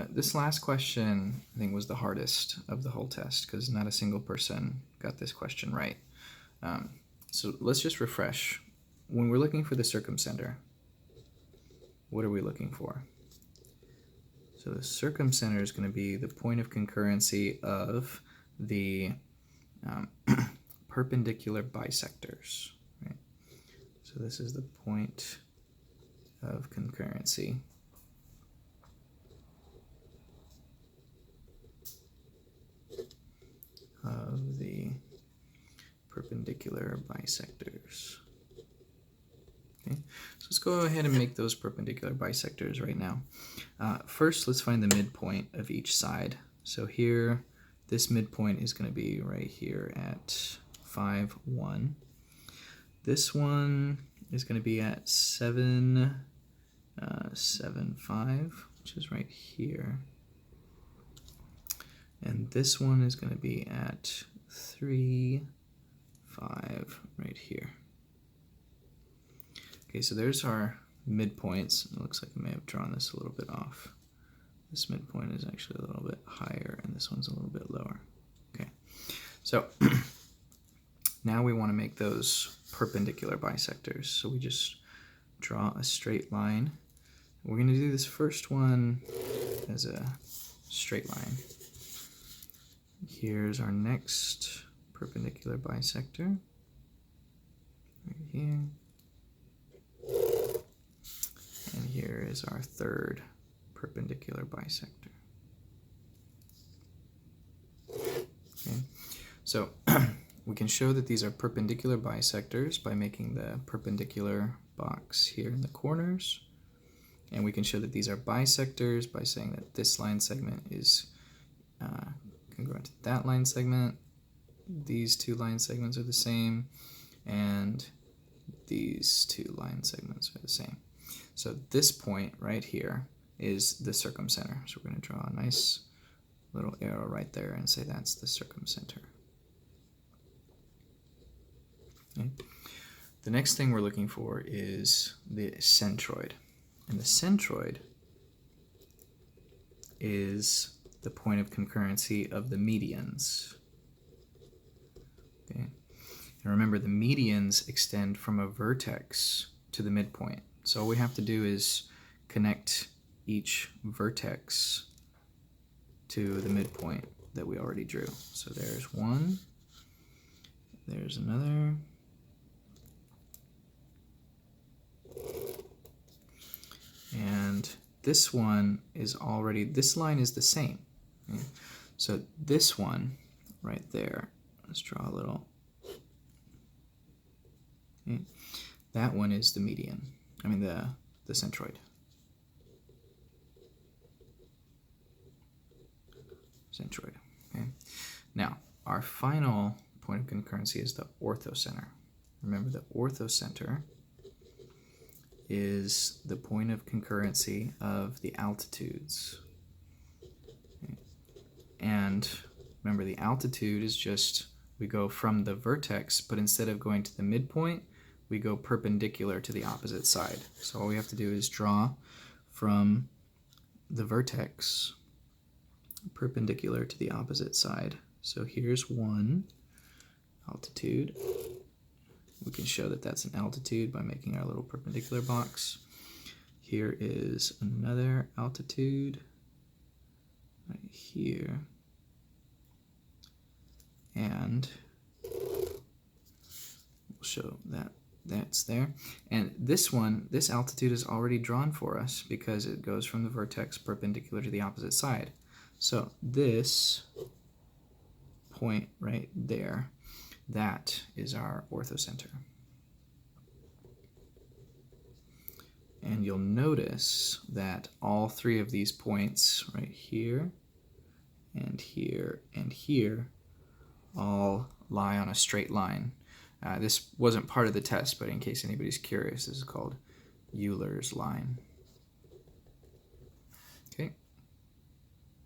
This last question, I think, was the hardest of the whole test because not a single person got this question right. So let's just refresh. When we're looking for the circumcenter, what are we looking for? So the circumcenter is going to be the point of concurrency of the perpendicular bisectors. Right? So this is the point of concurrency of the perpendicular bisectors. Okay, so let's go ahead and make those perpendicular bisectors right now. First, let's find the midpoint of each side. So here, this midpoint is going to be right here at 5, 1. This one is going to be at 7, 7, 5, which is right here. And this one is going to be at 3, 5, right here. Okay, so there's our midpoints. It looks like I may have drawn this a little bit off. This midpoint is actually a little bit higher, and this one's a little bit lower. Okay, so now we want to make those perpendicular bisectors. So we just draw a straight line. We're going to do this first one as a straight line. Here's our next perpendicular bisector, right here. And here is our third perpendicular bisector. Okay, so we can show that these are perpendicular bisectors by making the perpendicular box here in the corners. And we can show that these are bisectors by saying that this line segment is congruent to that line segment. These two line segments are the same, and these two line segments are the same. So this point right here is the circumcenter. So we're going to draw a nice little arrow right there and say that's the circumcenter. Okay. The next thing we're looking for is the centroid. And the centroid is the point of concurrency of the medians. Okay. And remember, the medians extend from a vertex to the midpoint. So all we have to do is connect each vertex to the midpoint that we already drew. So there's one, there's another, and this one is already, this line is the same. Okay? So this one right there, let's draw a little, okay? That one is the median, the centroid. Centroid, okay? Now, our final point of concurrency is the orthocenter. Remember, the orthocenter is the point of concurrency of the altitudes. Okay. And remember, the altitude is just, we go from the vertex, but instead of going to the midpoint, we go perpendicular to the opposite side. So all we have to do is draw from the vertex perpendicular to the opposite side. So here's one altitude. We can show that that's an altitude by making our little perpendicular box. Here is another altitude right here. And we'll show that that's there. And this one, this altitude is already drawn for us because it goes from the vertex perpendicular to the opposite side. So this point right there, that is our orthocenter. And you'll notice that all three of these points right here and here and here all lie on a straight line. This wasn't part of the test, but in case anybody's curious, this is called Euler's line.